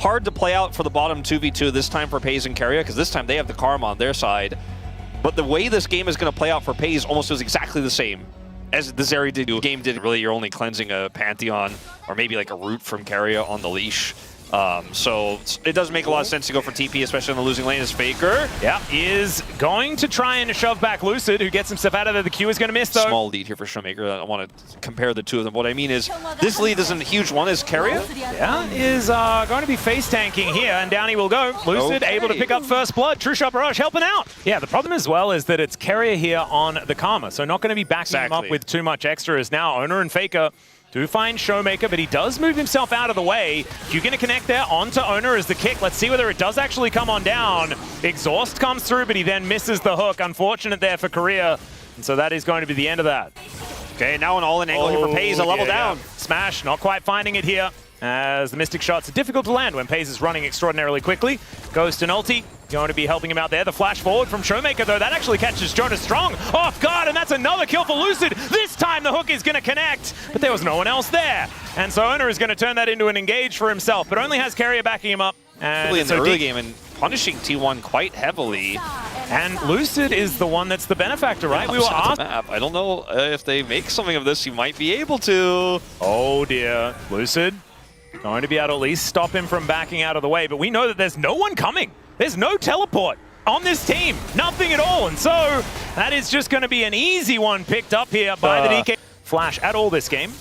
hard to play out for the bottom 2v2 this time for Peyz and Keria, because this time they have the Karma on their side. But the way this game is going to play out for Peyz almost is exactly the same as the Zeri game did. Really, you're only cleansing a Pantheon or maybe like a root from Keria on the leash. So it does make a lot of sense to go for TP, especially in the losing lane as Faker. Yeah, is going to try and shove back Lucid, who gets himself out of there. The Q is going to miss, though. Small lead here for ShowMaker. I want to compare the two of them. What I mean is, this lead isn't a huge one. Is Keria? Yeah, is going to be face tanking here, and down he will go. Lucid able to pick up first blood. True Shot Barrage helping out. Yeah, the problem as well is that it's Keria here on the Karma, so not going to be backing him up with too much extra. As now Oner and Faker do find ShowMaker, but he does move himself out of the way. Q gonna connect there onto Oner as the kick. Let's see whether it does actually come on down. Exhaust comes through, but he then misses the hook. Unfortunate there for Keria, and so that is going to be the end of that. Okay, now an all-in angle here for Peyz, a level down. Smash, not quite finding it here, as the Mystic shots are difficult to land when Peyz is running extraordinarily quickly. Ghost and ulti going to be helping him out there. The flash forward from ShowMaker, though, that actually catches Jonas Strong off guard, and that's another kill for Lucid. This time the hook is going to connect, but there was no one else there. And so Oner is going to turn that into an engage for himself, but only has Keria backing him up. And in the early game and punishing T1 quite heavily. And Lucid is the one that's the benefactor, right? We were asked. I don't know if they make something of this, you might be able to. Oh dear, Lucid going to be able to at least stop him from backing out of the way, but we know that there's no one coming. There's no teleport on this team, nothing at all, and so that is just going to be an easy one picked up here by the DK. Flash at all this game.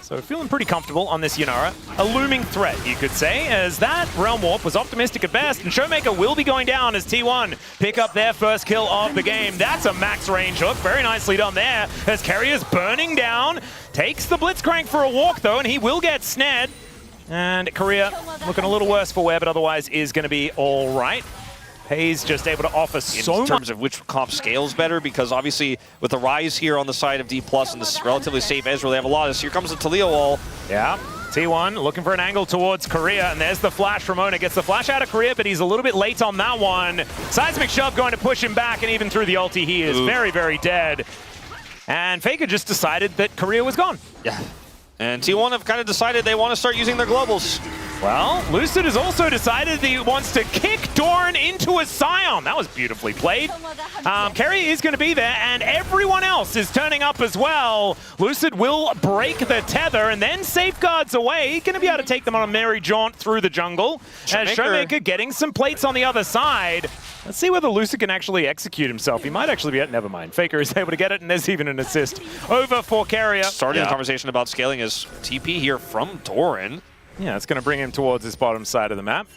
So feeling pretty comfortable on this Yanara. A looming threat, you could say, as that Realm Warp was optimistic at best, and ShowMaker will be going down as T1 pick up their first kill of the game. That's a max range hook, very nicely done there, as Keria's burning down. Takes the Blitzcrank for a walk, though, and he will get snared. And Keria looking a little worse for wear, but otherwise is going to be all right. Peyz just able to offer so much. In terms of which comp scales better, because obviously with the rise here on the side of Dplus and this relatively safe Ezreal, they have a lot of this. Here comes the Taliyah wall. Yeah, T1 looking for an angle towards Keria, and there's the flash from Oner. Gets the flash out of Keria, but he's a little bit late on that one. Seismic Shove going to push him back, and even through the ulti, he is very, very dead. And Faker just decided that Keria was gone. Yeah. And T1 have kind of decided they want to start using their globals. Well, Lucid has also decided that he wants to kick Doran into a Scion. That was beautifully played. Keria is going to be there, and everyone else is turning up as well. Lucid will break the tether and then safeguards away. Going to be able to take them on a merry jaunt through the jungle. As ShowMaker getting some plates on the other side. Let's see whether Lucid can actually execute himself. He might actually be, never mind. Faker is able to get it, and there's even an assist over for Keria. Starting the conversation about scaling is TP here from Doran. Yeah, it's going to bring him towards his bottom side of the map.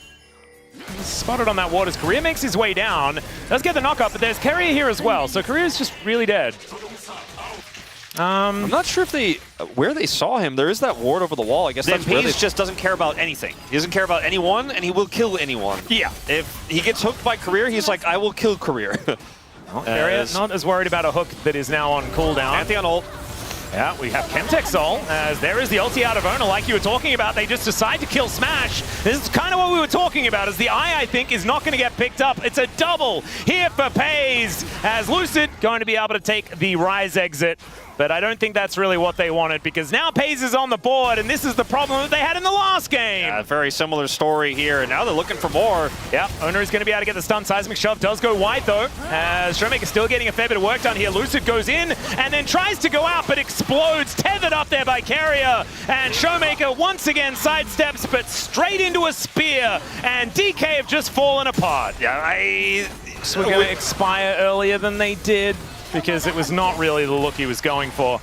He's spotted on that ward as Keria makes his way down. Does get the knockup, but there's Keria here as well, so Keria's just really dead. I'm not sure if where they saw him. There is that ward over the wall. I guess that's where Peyz just doesn't care about anything. He doesn't care about anyone, and he will kill anyone. Yeah. If he gets hooked by Keria, he's like, I will kill Keria. Well, Keria not as worried about a hook that is now on cooldown. Pantheon ult. Yeah, we have Chemtech Soul, as there is the ulti out of Oner, like you were talking about. They just decide to kill Smash. This is kind of what we were talking about, as the eye, I think, is not going to get picked up. It's a double here for Peyz, as Lucid going to be able to take the Rise exit. But I don't think that's really what they wanted, because now Peyz is on the board, and this is the problem that they had in the last game. Yeah, very similar story here, and now they're looking for more. Yeah, Oner is going to be able to get the stun. Seismic Shove does go wide, though, as ShowMaker still getting a fair bit of work done here. Lucid goes in, and then tries to go out, but explodes, tethered up there by Keria. And ShowMaker once again sidesteps, but straight into a spear, and DK have just fallen apart. Yeah, So we're going to expire earlier than they did, because it was not really the look he was going for.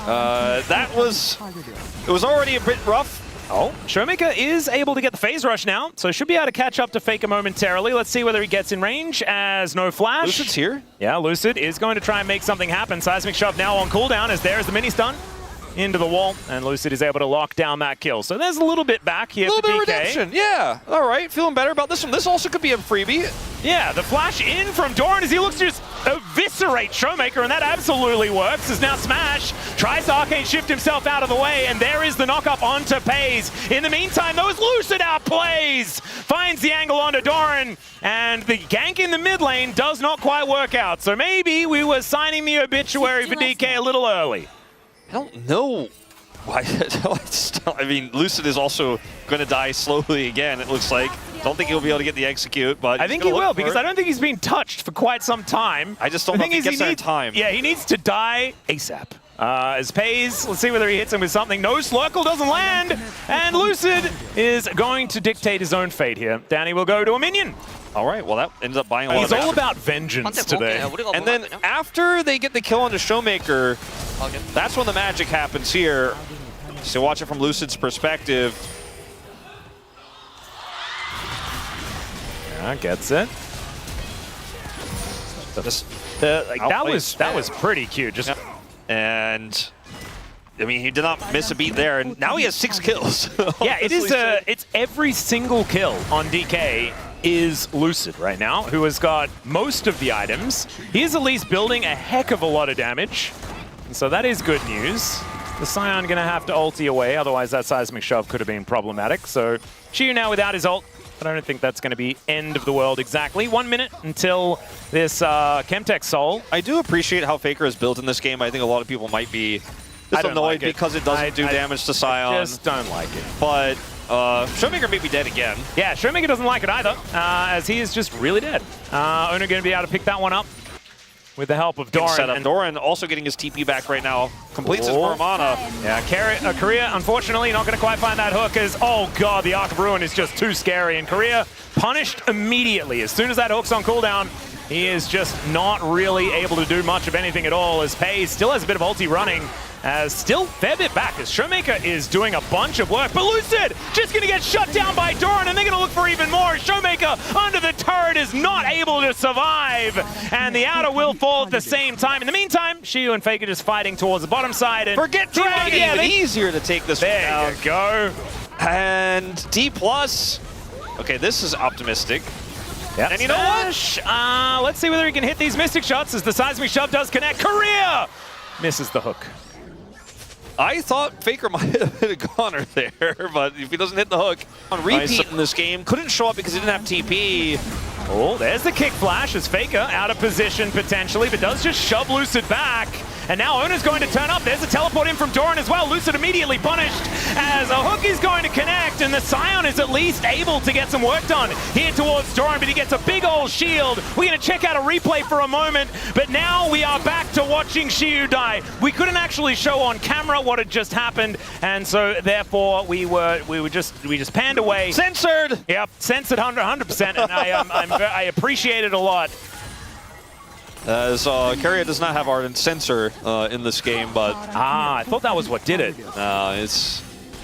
It was already a bit rough. Oh, ShowMaker is able to get the phase rush now, so should be able to catch up to Faker momentarily. Let's see whether he gets in range, as no flash. Lucid's here. Yeah, Lucid is going to try and make something happen. Seismic Shove now on cooldown, as there's the mini stun into the wall, and Lucid is able to lock down that kill. So there's a little bit back here for DK. A little bit of redemption, yeah. All right, feeling better about this one. This also could be a freebie. Yeah, the flash in from Doran as he looks to just eviscerate ShowMaker, and that absolutely works, as now Smash tries to arcane shift himself out of the way, and there is the knock-up onto Peyz. In the meantime, though, as Lucid outplays, finds the angle onto Doran, and the gank in the mid lane does not quite work out. So maybe we were signing the obituary for DK a little early. I don't know I mean, Lucid is also going to die slowly again, it looks like. Don't think he'll be able to get the execute, but I think he will, because I don't think he's been touched for quite some time. I just don't know if he gets there in time. Yeah, he needs to die ASAP. As Peyz, let's see whether he hits him with something. No, Slurkle doesn't land, and Lucid is going to dictate his own fate here. Danny will go to a minion. All right, well, that ends up buying a lot He's of all about vengeance today. And then after they get the kill onto ShowMaker, that's when the magic happens here. So watch it from Lucid's perspective. Yeah, gets it. That was pretty cute. Just and I mean, he did not miss a beat there, and now he has 6 kills. Yeah, it is. It's every single kill on DK is Lucid right now, who has got most of the items. He is at least building a heck of a lot of damage, and so that is good news. The Scion going to have to ulti away, otherwise that seismic shove could have been problematic. So Siwoo now without his ult, but I don't think that's going to be end of the world exactly. 1 minute until this Chemtech Soul. I do appreciate how Faker is built in this game. I think a lot of people might be just annoyed because it doesn't do damage to Scion. I just don't like it. But ShowMaker may be dead again. Yeah, ShowMaker doesn't like it either, as he is just really dead. Oner going to be able to pick that one up with the help of Doran. Doran also getting his TP back right now. Completes his mana. Yeah, Keria, unfortunately, not going to quite find that hook as, oh god, the Arc of Ruin is just too scary. And Keria punished immediately. As soon as that hook's on cooldown, he is just not really able to do much of anything at all, as Peyz still has a bit of ulti running. Still fair bit back as ShowMaker is doing a bunch of work, but Lucid just going to get shut down by Doran, and they're going to look for even more. ShowMaker under the turret is not able to survive, and the outer will fall at the same time. In the meantime, Siwoo and Faker just fighting towards the bottom side. And forget Dragon, even easier to take this one down. There you go. And Dplus. Okay, this is optimistic. Yep. And you know what? Let's see whether he can hit these Mystic shots as the seismic shove does connect. Keria misses the hook. I thought Faker might have hit a goner there, but if he doesn't hit the hook on repeat in this game, couldn't show up because he didn't have TP. Oh, there's the kick flash as Faker out of position potentially, but does just shove Lucid back. And now Oner's going to turn up. There's a teleport in from Doran as well. Lucid immediately punished as a hook is going to connect, and the Scion is at least able to get some work done here towards Doran, but he gets a big old shield. We're going to check out a replay for a moment, but now we are back to watching Siwoo die. We couldn't actually show on camera what had just happened, and so therefore we just panned away. Censored! Yep, censored 100%, and I appreciate it a lot. As Keria does not have Ardent Censor in this game, but... I thought that was what did it. It's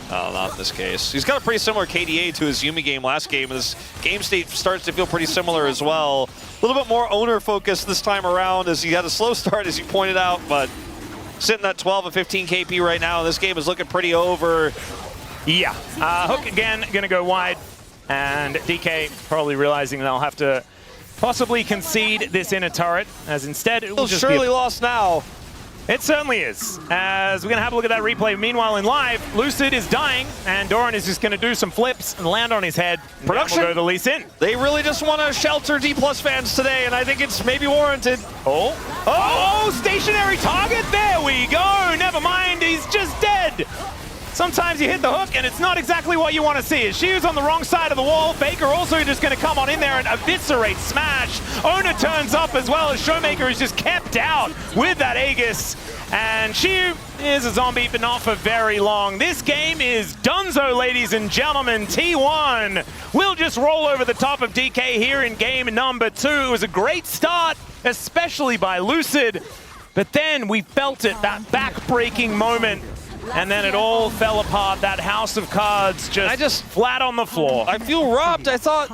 not in this case. He's got a pretty similar KDA to his Yuumi game last game. His game state starts to feel pretty similar as well. A little bit more Oner focused this time around, as he had a slow start, as you pointed out, but sitting at 12 and 15 KP right now. This game is looking pretty over. Yeah. Hook again, going to go wide, and DK probably realizing they'll have to possibly concede this inner turret, as instead it will just surely lost now. It certainly is. As we're going to have a look at that replay. Meanwhile, in live, Lucid is dying, and Doran is just going to do some flips and land on his head. Production. We'll go to the Lee Sin. They really just want to shelter Dplus fans today, and I think it's maybe warranted. Oh, stationary target. There we go. Never mind. He's just dead. Sometimes you hit the hook and it's not exactly what you want to see. As Siwoo's on the wrong side of the wall, Faker also just going to come on in there and eviscerate Smash. Oner turns up as well, as ShowMaker is just kept out with that Aegis. And Siwoo is a zombie, but not for very long. This game is donezo, ladies and gentlemen. T1 will just roll over the top of DK here in game number 2. It was a great start, especially by Lucid. But then we felt it, that back-breaking moment. And then it all fell apart. That house of cards just flat on the floor. I feel robbed. I thought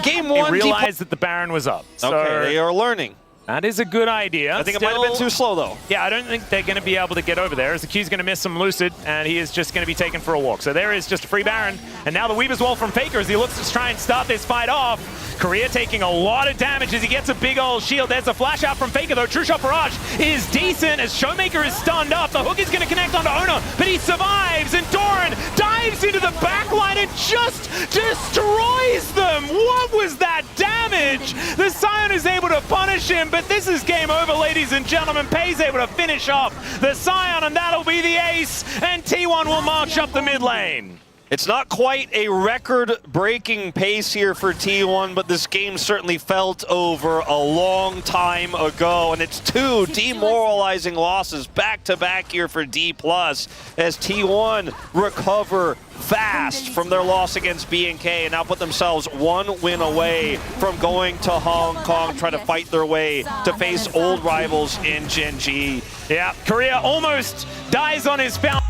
game 1... They realized that the Baron was up. So okay, they are learning. That is a good idea. I think it might have been too slow, though. Yeah, I don't think they're going to be able to get over there, as the Q's going to miss some Lucid, and he is just going to be taken for a walk. So there is just a free Baron. And now the Weaver's Wall from Faker as he looks to try and start this fight off. Keria taking a lot of damage as he gets a big old shield. There's a flash out from Faker, though. True Shot Barrage is decent as ShowMaker is stunned up. The hook is going to connect onto Oner, but he survives, and Doran dives into the backline and just destroys them. What was that damage? The Scion is able to punish him, but this is game over, ladies and gentlemen. Peyz able to finish off the Scion, and that'll be the ace, and T1 will march up the mid lane. It's not quite a record-breaking pace here for T1, but this game certainly felt over a long time ago, and it's 2 demoralizing losses back-to-back here for Dplus as T1 recover fast from their loss against BNK and now put themselves 1 win away from going to Hong Kong, trying to fight their way to face old rivals in Gen G. Yeah, Keria almost dies on his foul.